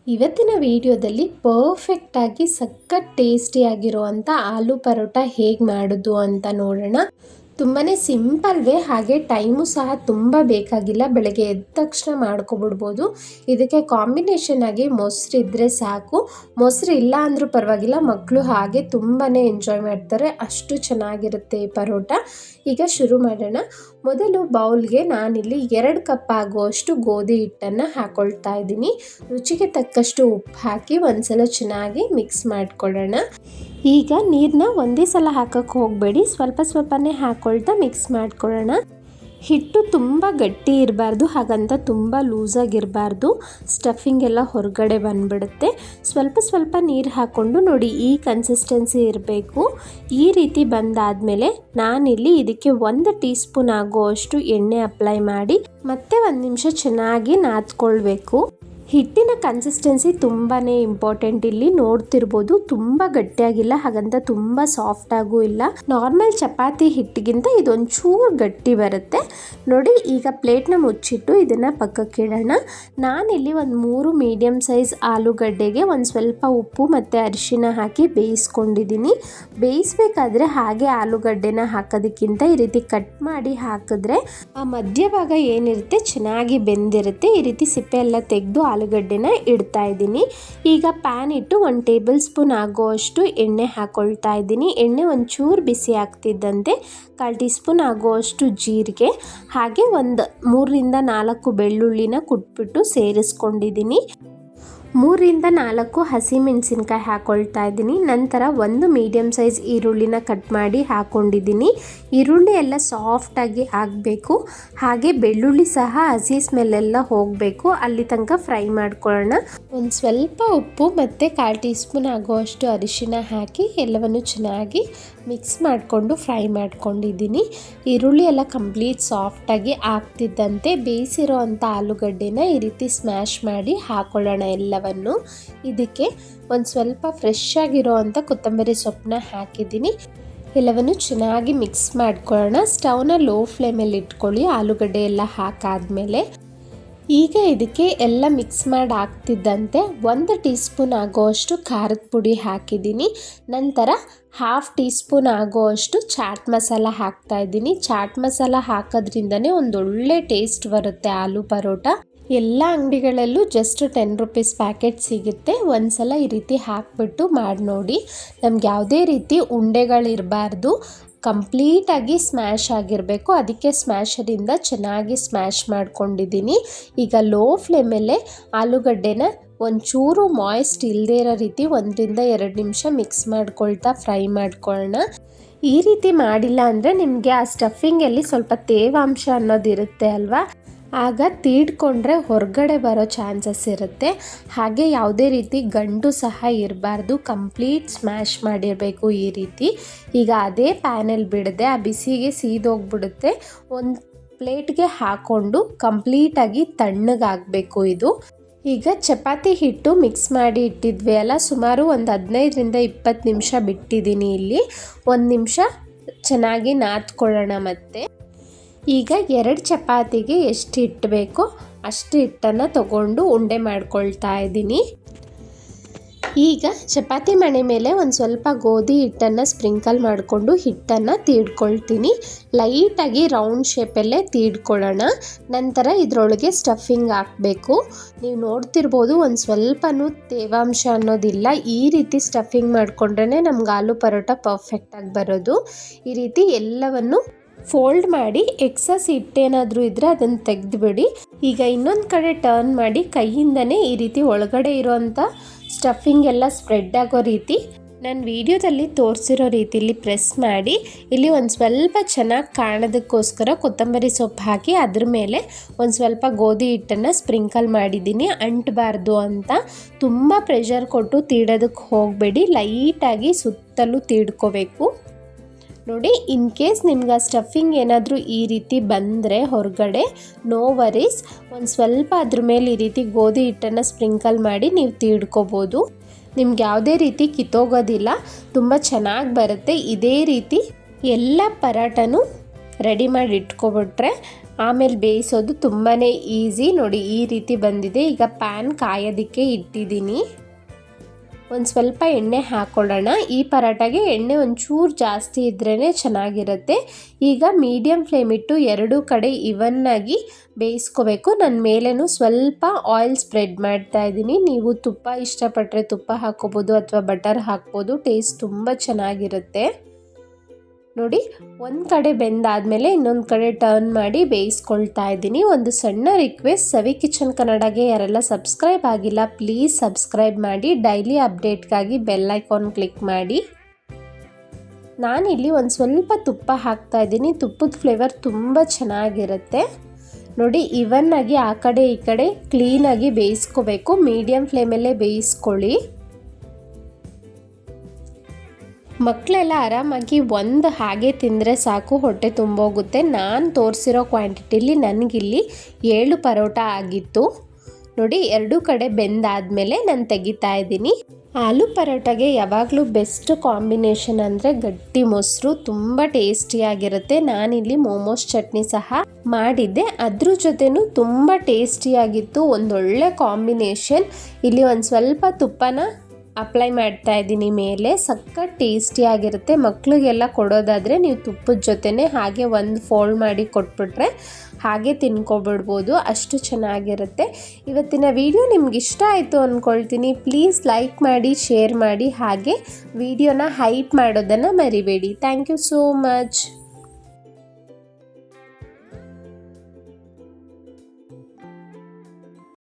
ಇವತ್ತಿನ ವಿಡಿಯೋದಲ್ಲಿ ಪರ್ಫೆಕ್ಟಾಗಿ ಸಖತ್ ಟೇಸ್ಟಿಯಾಗಿರುವಂಥ ಆಲೂ ಪರೋಟ ಹೇಗೆ ಮಾಡೋದು ಅಂತ ನೋಡೋಣ. ತುಂಬಾ ಸಿಂಪಲ್ ವೇ, ಹಾಗೆ ಟೈಮು ಸಹ ತುಂಬ ಬೇಕಾಗಿಲ್ಲ. ಬೆಳಗ್ಗೆ ಎದ್ದ ತಕ್ಷಣ ಮಾಡ್ಕೊಬಿಡ್ಬೋದು. ಇದಕ್ಕೆ ಕಾಂಬಿನೇಷನ್ ಆಗಿ ಮೊಸರು ಇದ್ದರೆ ಸಾಕು. ಮೊಸರು ಇಲ್ಲ ಅಂದರೂ ಪರವಾಗಿಲ್ಲ, ಮಕ್ಕಳು ಹಾಗೆ ತುಂಬಾ ಎಂಜಾಯ್ ಮಾಡ್ತಾರೆ. ಅಷ್ಟು ಚೆನ್ನಾಗಿರುತ್ತೆ ಈ ಪರೋಟ. ಈಗ ಶುರು ಮಾಡೋಣ. ಮೊದಲು ಬೌಲ್ಗೆ ನಾನಿಲ್ಲಿ 2 ಕಪ್ ಆಗುವಷ್ಟು ಗೋಧಿ ಹಿಟ್ಟನ್ನು ಹಾಕೊಳ್ತಾ ಇದ್ದೀನಿ. ರುಚಿಗೆ ತಕ್ಕಷ್ಟು ಉಪ್ಪು ಹಾಕಿ ಒಂದ್ಸಲ ಚೆನ್ನಾಗಿ ಮಿಕ್ಸ್ ಮಾಡ್ಕೊಳ್ಳೋಣ. ಈಗ ನೀರನ್ನ ಒಂದೇ ಸಲ ಹಾಕಕ್ಕೆ ಹೋಗಬೇಡಿ, ಸ್ವಲ್ಪ ಸ್ವಲ್ಪನೇ ಹಾಕ್ಕೊಳ್ತಾ ಮಿಕ್ಸ್ ಮಾಡ್ಕೊಳ್ಳೋಣ. ಹಿಟ್ಟು ತುಂಬ ಗಟ್ಟಿ ಇರಬಾರ್ದು, ಹಾಗಂತ ತುಂಬ ಲೂಸಾಗಿರಬಾರ್ದು. ಸ್ಟಫಿಂಗ್ ಎಲ್ಲ ಹೊರಗಡೆ ಬಂದುಬಿಡುತ್ತೆ. ಸ್ವಲ್ಪ ಸ್ವಲ್ಪ ನೀರು ಹಾಕ್ಕೊಂಡು ನೋಡಿ, ಈ ಕನ್ಸಿಸ್ಟೆನ್ಸಿ ಇರಬೇಕು. ಈ ರೀತಿ ಬಂದಾದಮೇಲೆ ನಾನಿಲ್ಲಿ ಇದಕ್ಕೆ 1 ಟೀ ಸ್ಪೂನ್ ಆಗುವಷ್ಟು ಎಣ್ಣೆ ಅಪ್ಲೈ ಮಾಡಿ ಮತ್ತೆ 1 ನಿಮಿಷ ಚೆನ್ನಾಗಿ ನಾದ್ಕೊಳ್ಬೇಕು. ಹಿಟ್ಟಿನ ಕನ್ಸಿಸ್ಟೆನ್ಸಿ ತುಂಬಾ ಇಂಪಾರ್ಟೆಂಟ್. ಇಲ್ಲಿ ನೋಡ್ತಿರ್ಬೋದು, ತುಂಬ ಗಟ್ಟಿಯಾಗಿಲ್ಲ, ಹಾಗಂತ ತುಂಬ ಸಾಫ್ಟಾಗೂ ಇಲ್ಲ. ನಾರ್ಮಲ್ ಚಪಾತಿ ಹಿಟ್ಟಿಗಿಂತ ಇದೊಂಚೂರು ಗಟ್ಟಿ ಬರುತ್ತೆ ನೋಡಿ. ಈಗ ಪ್ಲೇಟ್ನ ಮುಚ್ಚಿಟ್ಟು ಇದನ್ನು ಪಕ್ಕಕ್ಕೆ ಇಡೋಣ. ನಾನಿಲ್ಲಿ ಒಂದು 3 ಮೀಡಿಯಮ್ ಸೈಜ್ ಆಲೂಗಡ್ಡೆಗೆ ಒಂದು ಸ್ವಲ್ಪ ಉಪ್ಪು ಮತ್ತು ಅರಿಶಿನ ಹಾಕಿ ಬೇಯಿಸ್ಕೊಂಡಿದ್ದೀನಿ. ಬೇಯಿಸ್ಬೇಕಾದ್ರೆ ಹಾಗೆ ಆಲೂಗಡ್ಡೆನ ಹಾಕೋದಕ್ಕಿಂತ ಈ ರೀತಿ ಕಟ್ ಮಾಡಿ ಹಾಕಿದ್ರೆ ಆ ಮಧ್ಯಭಾಗ ಏನಿರುತ್ತೆ ಚೆನ್ನಾಗಿ ಬೆಂದಿರುತ್ತೆ. ಈ ರೀತಿ ಸಿಪ್ಪೆ ಎಲ್ಲ ತೆಗೆದು ಆಲೂಗಡ್ಡೆನ ಇಡ್ತಾ ಇದ್ದೀನಿ. ಈಗ ಪ್ಯಾನ್ ಇಟ್ಟು 1 ಟೇಬಲ್ ಸ್ಪೂನ್ ಆಗುವಷ್ಟು ಎಣ್ಣೆ ಹಾಕೊಳ್ತಾ ಇದ್ದೀನಿ. ಎಣ್ಣೆ ಒಂಚೂರು ಬಿಸಿ ಆಗ್ತಿದ್ದಂತೆ 1/4 ಟೀ ಸ್ಪೂನ್ ಆಗುವಷ್ಟು ಜೀರಿಗೆ, ಹಾಗೆ ಒಂದು 3ರಿಂದ 4 ಬೆಳ್ಳುಳ್ಳಿನ ಕುಟ್ಬಿಟ್ಟು ಸೇರಿಸ್ಕೊಂಡಿದ್ದೀನಿ. 3ರಿಂದ 4 ಹಸಿಮೆಣಸಿನ್ಕಾಯಿ ಹಾಕೊಳ್ತಾ ಇದ್ದೀನಿ. ನಂತರ 1 ಮೀಡಿಯಮ್ ಸೈಜ್ ಈರುಳ್ಳಿನ ಕಟ್ ಮಾಡಿ ಹಾಕ್ಕೊಂಡಿದ್ದೀನಿ. ಈರುಳ್ಳಿ ಎಲ್ಲ ಸಾಫ್ಟಾಗಿ ಆಗಬೇಕು, ಹಾಗೆ ಬೆಳ್ಳುಳ್ಳಿ ಸಹ ಹಸಿ ಸ್ಮೆಲ್ಲೆಲ್ಲ ಹೋಗಬೇಕು. ಅಲ್ಲಿ ತನಕ ಫ್ರೈ ಮಾಡ್ಕೊಳ್ಳೋಣ. ಒಂದು ಸ್ವಲ್ಪ ಉಪ್ಪು ಮತ್ತು 1/4 ಟೀ ಸ್ಪೂನ್ ಆಗುವಷ್ಟು ಅರಿಶಿನ ಹಾಕಿ ಎಲ್ಲವನ್ನು ಚೆನ್ನಾಗಿ ಮಿಕ್ಸ್ ಮಾಡಿಕೊಂಡು ಫ್ರೈ ಮಾಡ್ಕೊಂಡಿದ್ದೀನಿ. ಈರುಳ್ಳಿ ಎಲ್ಲ ಕಂಪ್ಲೀಟ್ ಸಾಫ್ಟಾಗಿ ಆಗ್ತಿದ್ದಂತೆ ಬೇಯಿಸಿರೋ ಅಂಥ ಆಲೂಗಡ್ಡೆನ ಈ ರೀತಿ ಸ್ಮ್ಯಾಶ್ ಮಾಡಿ ಹಾಕೊಳ್ಳೋಣ ಎಲ್ಲವನ್ನು. ಇದಕ್ಕೆ ಒಂದು ಸ್ವಲ್ಪ ಫ್ರೆಶ್ ಆಗಿರೋ ಅಂಥ ಕೊತ್ತಂಬರಿ ಸೊಪ್ಪನ್ನ ಹಾಕಿದ್ದೀನಿ. ಎಲ್ಲವನ್ನು ಚೆನ್ನಾಗಿ ಮಿಕ್ಸ್ ಮಾಡ್ಕೊಳ್ಳೋಣ. ಸ್ಟವ್ನ ಲೋ ಫ್ಲೇಮಲ್ಲಿ ಇಟ್ಕೊಳ್ಳಿ ಆಲೂಗಡ್ಡೆ ಎಲ್ಲ ಹಾಕಾದ್ಮೇಲೆ. ಈಗ ಇದಕ್ಕೆ ಎಲ್ಲ ಮಿಕ್ಸ್ ಮಾಡಿ ಹಾಕ್ತಿದ್ದಂತೆ 1 ಟೀ ಸ್ಪೂನ್ ಆಗೋವಷ್ಟು ಖಾರದ ಪುಡಿ ಹಾಕಿದ್ದೀನಿ. ನಂತರ 1/2 ಟೀ ಸ್ಪೂನ್ ಆಗೋವಷ್ಟು ಚಾಟ್ ಮಸಾಲ ಹಾಕ್ತಾ ಇದ್ದೀನಿ. ಚಾಟ್ ಮಸಾಲ ಹಾಕೋದ್ರಿಂದನೇ ಒಂದೊಳ್ಳೆ ಟೇಸ್ಟ್ ಬರುತ್ತೆ ಆಲೂ ಪರೋಟ. ಎಲ್ಲ ಅಂಗಡಿಗಳಲ್ಲೂ ಜಸ್ಟ್ 10 ರುಪೀಸ್ ಪ್ಯಾಕೆಟ್ ಸಿಗುತ್ತೆ. ಒಂದ್ಸಲ ಈ ರೀತಿ ಹಾಕ್ಬಿಟ್ಟು ಮಾಡಿ ನೋಡಿ. ನಮ್ಗೆ ಯಾವುದೇ ರೀತಿ ಉಂಡೆಗಳಿರಬಾರ್ದು, ಕಂಪ್ಲೀಟಾಗಿ ಸ್ಮ್ಯಾಶ್ ಆಗಿರಬೇಕು. ಅದಕ್ಕೆ ಸ್ಮ್ಯಾಶರಿಂದ ಚೆನ್ನಾಗಿ ಸ್ಮ್ಯಾಶ್ ಮಾಡ್ಕೊಂಡಿದ್ದೀನಿ. ಈಗ ಲೋ ಫ್ಲೇಮಲ್ಲೇ ಆಲೂಗಡ್ಡೆನ ಒಂಚೂರು ಮಾಯ್ಸ್ಟ್ ಇಲ್ಲದೇ ಇರೋ ರೀತಿ 1ರಿಂದ 2 ನಿಮಿಷ ಮಿಕ್ಸ್ ಮಾಡ್ಕೊಳ್ತಾ ಫ್ರೈ ಮಾಡ್ಕೊಳ್ಳೋಣ. ಈ ರೀತಿ ಮಾಡಿಲ್ಲ ಅಂದರೆ ನಿಮಗೆ ಆ ಸ್ಟಫಿಂಗಲ್ಲಿ ಸ್ವಲ್ಪ ತೇವಾಂಶ ಅನ್ನೋದಿರುತ್ತೆ ಅಲ್ವಾ, ಆಗ ತೀಡ್ಕೊಂಡ್ರೆ ಹೊರಗಡೆ ಬರೋ ಚಾನ್ಸಸ್ ಇರುತ್ತೆ. ಹಾಗೆ ಯಾವುದೇ ರೀತಿ ಗಂಟು ಸಹ ಇರಬಾರ್ದು, ಕಂಪ್ಲೀಟ್ ಸ್ಮ್ಯಾಶ್ ಮಾಡಿರಬೇಕು ಈ ರೀತಿ. ಈಗ ಅದೇ ಪ್ಯಾನಲ್ಲಿ ಬಿಡದೆ ಆ ಬಿಸಿಗೆ ಸೀದೋಗ್ಬಿಡುತ್ತೆ. ಒಂದು ಪ್ಲೇಟ್ಗೆ ಹಾಕ್ಕೊಂಡು ಕಂಪ್ಲೀಟಾಗಿ ತಣ್ಣಗಾಗಬೇಕು ಇದು. ಈಗ ಚಪಾತಿ ಹಿಟ್ಟು ಮಿಕ್ಸ್ ಮಾಡಿ ಇಟ್ಟಿದ್ವಿ ಅಲ್ಲ, ಸುಮಾರು ಒಂದು 15ರಿಂದ 20 ನಿಮಿಷ ಬಿಟ್ಟಿದ್ದೀನಿ. ಇಲ್ಲಿ 1 ನಿಮಿಷ ಚೆನ್ನಾಗಿ ನಾದ್ಕೊಳ್ಳೋಣ. ಮತ್ತೆ ಈಗ 2 ಚಪಾತಿಗೆ ಎಷ್ಟು ಹಿಟ್ಟು ಬೇಕೋ ಅಷ್ಟು ಹಿಟ್ಟನ್ನು ತಗೊಂಡು ಉಂಡೆ ಮಾಡ್ಕೊಳ್ತಾ ಇದ್ದೀನಿ. ಈಗ ಚಪಾತಿ ಮಣೆ ಮೇಲೆ ಒಂದು ಸ್ವಲ್ಪ ಗೋಧಿ ಹಿಟ್ಟನ್ನು ಸ್ಪ್ರಿಂಕಲ್ ಮಾಡಿಕೊಂಡು ಹಿಟ್ಟನ್ನು ತೀಡ್ಕೊಳ್ತೀನಿ. ಲೈಟಾಗಿ ರೌಂಡ್ ಶೇಪಲ್ಲೇ ತೀಡ್ಕೊಳ್ಳೋಣ. ನಂತರ ಇದರೊಳಗೆ ಸ್ಟಫಿಂಗ್ ಹಾಕಬೇಕು. ನೀವು ನೋಡ್ತಿರ್ಬೋದು, ಒಂದು ಸ್ವಲ್ಪನೂ ತೇವಾಂಶ ಅನ್ನೋದಿಲ್ಲ. ಈ ರೀತಿ ಸ್ಟಫಿಂಗ್ ಮಾಡಿಕೊಂಡ್ರೆ ನಮ್ಗೆ ಆಲೂ ಪರೋಟ ಪರ್ಫೆಕ್ಟಾಗಿ ಬರೋದು. ಈ ರೀತಿ ಎಲ್ಲವನ್ನು ಫೋಲ್ಡ್ ಮಾಡಿ ಎಕ್ಸಸ್ ಹಿಟ್ಟೇನಾದರೂ ಇದ್ದರೆ ಅದನ್ನು ತೆಗೆದುಬಿಡಿ. ಈಗ ಇನ್ನೊಂದು ಕಡೆ ಟರ್ನ್ ಮಾಡಿ ಕೈಯಿಂದನೇ ಈ ರೀತಿ ಒಳಗಡೆ ಇರೋವಂಥ ಸ್ಟಫಿಂಗ್ ಎಲ್ಲ ಸ್ಪ್ರೆಡ್ ಆಗೋ ರೀತಿ ನಾನು ವಿಡಿಯೋದಲ್ಲಿ ತೋರಿಸಿರೋ ರೀತಿಯಲ್ಲಿ ಪ್ರೆಸ್ ಮಾಡಿ, ಇಲ್ಲಿ ಒಂದು ಸ್ವಲ್ಪ ಚೆನ್ನಾಗಿ ಕಾಣೋದಕ್ಕೋಸ್ಕರ ಕೊತ್ತಂಬರಿ ಸೊಪ್ಪು ಹಾಕಿ ಅದ್ರ ಮೇಲೆ ಒಂದು ಸ್ವಲ್ಪ ಗೋಧಿ ಹಿಟ್ಟನ್ನು ಸ್ಪ್ರಿಂಕಲ್ ಮಾಡಿದ್ದೀನಿ, ಅಂಟಬಾರ್ದು ಅಂತ. ತುಂಬ ಪ್ರೆಷರ್ ಕೊಟ್ಟು ತೀಡೋದಕ್ಕೆ ಹೋಗಬೇಡಿ, ಲೈಟಾಗಿ ಸುತ್ತಲೂ ತೀಡ್ಕೋಬೇಕು ನೋಡಿ. ಇನ್ ಕೇಸ್ ನಿಮ್ಗೆ ಆ ಸ್ಟಫಿಂಗ್ ಏನಾದರೂ ಈ ರೀತಿ ಬಂದರೆ ಹೊರಗಡೆ, ನೋ ವರೀಸ್, ಒಂದು ಸ್ವಲ್ಪ ಅದ್ರ ಮೇಲೆ ಈ ರೀತಿ ಗೋಧಿ ಹಿಟ್ಟನ್ನು ಸ್ಪ್ರಿಂಕಲ್ ಮಾಡಿ ನೀವು ತೀಡ್ಕೋಬೋದು. ನಿಮ್ಗೆ ಯಾವುದೇ ರೀತಿ ಕಿತ್ತೋಗೋದಿಲ್ಲ, ತುಂಬ ಚೆನ್ನಾಗಿ ಬರುತ್ತೆ. ಇದೇ ರೀತಿ ಎಲ್ಲ ಪರಾಟನೂ ರೆಡಿ ಮಾಡಿ ಇಟ್ಕೊಬಿಟ್ರೆ ಆಮೇಲೆ ಬೇಯಿಸೋದು ತುಂಬಾ ಈಸಿ. ನೋಡಿ ಈ ರೀತಿ ಬಂದಿದೆ. ಈಗ ಪ್ಯಾನ್ ಕಾಯೋದಕ್ಕೆ ಇಟ್ಟಿದ್ದೀನಿ. ಒಂದು ಸ್ವಲ್ಪ ಎಣ್ಣೆ ಹಾಕ್ಕೊಳ್ಳೋಣ. ಈ ಪರೋಟಾಗೆ ಎಣ್ಣೆ ಒಂಚೂರು ಜಾಸ್ತಿ ಇದ್ರೇ ಚೆನ್ನಾಗಿರುತ್ತೆ. ಈಗ ಮೀಡಿಯಮ್ ಫ್ಲೇಮ್ ಇಟ್ಟು ಎರಡೂ ಕಡೆ ಇವನ್ನಾಗಿ ಬೇಯಿಸ್ಕೋಬೇಕು. ನನ್ನ ಮೇಲೇನೂ ಸ್ವಲ್ಪ ಆಯಿಲ್ ಸ್ಪ್ರೆಡ್ ಮಾಡ್ತಾ ಇದ್ದೀನಿ. ನೀವು ತುಪ್ಪ ಇಷ್ಟಪಟ್ಟರೆ ತುಪ್ಪ ಹಾಕ್ಕೋಬೋದು ಅಥವಾ ಬಟರ್ ಹಾಕ್ಬೋದು. ಟೇಸ್ಟ್ ತುಂಬ ಚೆನ್ನಾಗಿರುತ್ತೆ. ನೋಡಿ ಒಂದು ಕಡೆ ಬೆಂದಾದಮೇಲೆ ಇನ್ನೊಂದು ಕಡೆ ಟರ್ನ್ ಮಾಡಿ ಬೇಯಿಸ್ಕೊಳ್ತಾ ಇದ್ದೀನಿ. ಒಂದು ಸಣ್ಣ ರಿಕ್ವೆಸ್ಟ್, ಸವಿ ಕಿಚನ್ ಕನ್ನಡಗೆ ಯಾರೆಲ್ಲ ಸಬ್ಸ್ಕ್ರೈಬ್ ಆಗಿಲ್ಲ ಪ್ಲೀಸ್ ಸಬ್ಸ್ಕ್ರೈಬ್ ಮಾಡಿ. ಡೈಲಿ ಅಪ್ಡೇಟ್ಗಾಗಿ ಬೆಲ್ ಐಕಾನ್ ಕ್ಲಿಕ್ ಮಾಡಿ. ನಾನಿಲ್ಲಿ ಒಂದು ಸ್ವಲ್ಪ ತುಪ್ಪ ಹಾಕ್ತಾ ಇದ್ದೀನಿ. ತುಪ್ಪದ ಫ್ಲೇವರ್ ತುಂಬ ಚೆನ್ನಾಗಿರುತ್ತೆ. ನೋಡಿ ಇವನ್ನಾಗಿ ಆ ಕಡೆ ಈ ಕಡೆ ಕ್ಲೀನಾಗಿ ಬೇಯಿಸ್ಕೋಬೇಕು. ಮೀಡಿಯಮ್ ಫ್ಲೇಮಲ್ಲೇ ಬೇಯಿಸ್ಕೊಳ್ಳಿ. ಮಕ್ಕಳೆಲ್ಲ ಆರಾಮಾಗಿ ಒಂದು ಹಾಗೆ ತಿಂದರೆ ಸಾಕು, ಹೊಟ್ಟೆ ತುಂಬೋಗುತ್ತೆ. ನಾನು ತೋರಿಸಿರೋ ಕ್ವಾಂಟಿಟಿಲಿ ನನಗಿಲ್ಲಿ 7 ಪರೋಟ ಆಗಿತ್ತು. ನೋಡಿ ಎರಡೂ ಕಡೆ ಬೆಂದಾದಮೇಲೆ ನಾನು ತೆಗಿತಾ ಇದ್ದೀನಿ. ಆಲೂ ಪರೋಟಾಗೆ ಯಾವಾಗಲೂ ಬೆಸ್ಟ್ ಕಾಂಬಿನೇಷನ್ ಅಂದರೆ ಗಟ್ಟಿ ಮೊಸರು, ತುಂಬ ಟೇಸ್ಟಿಯಾಗಿರುತ್ತೆ. ನಾನಿಲ್ಲಿ ಮೋಮೋಸ್ ಚಟ್ನಿ ಸಹ ಮಾಡಿದ್ದೆ, ಅದ್ರ ಜೊತೆನೂ ತುಂಬ ಟೇಸ್ಟಿಯಾಗಿತ್ತು. ಒಂದೊಳ್ಳೆ ಕಾಂಬಿನೇಷನ್. ಇಲ್ಲಿ ಒಂದು ಸ್ವಲ್ಪ ತುಪ್ಪನ ಅಪ್ಲೈ ಮಾಡ್ತಾ ಇದ್ದೀನಿ ಮೇಲೆ. ಸಖತ್ ಟೇಸ್ಟಿಯಾಗಿರುತ್ತೆ. ಮಕ್ಕಳಿಗೆಲ್ಲ ಕೊಡೋದಾದರೆ ನೀವು ತುಪ್ಪದ ಜೊತೆನೇ ಹಾಗೆ ಒಂದು ಫೋಲ್ಡ್ ಮಾಡಿ ಕೊಟ್ಬಿಟ್ರೆ ಹಾಗೆ ತಿನ್ಕೊಬಿಡ್ಬೋದು, ಅಷ್ಟು ಚೆನ್ನಾಗಿರುತ್ತೆ. ಇವತ್ತಿನ ವಿಡಿಯೋ ನಿಮ್ಗೆ ಇಷ್ಟ ಆಯಿತು ಅಂದ್ಕೊಳ್ತೀನಿ. ಪ್ಲೀಸ್ ಲೈಕ್ ಮಾಡಿ, ಶೇರ್ ಮಾಡಿ, ಹಾಗೆ ವಿಡಿಯೋನ ಹೈಪ್ ಮಾಡೋದನ್ನು ಮರಿಬೇಡಿ. Thank you so much.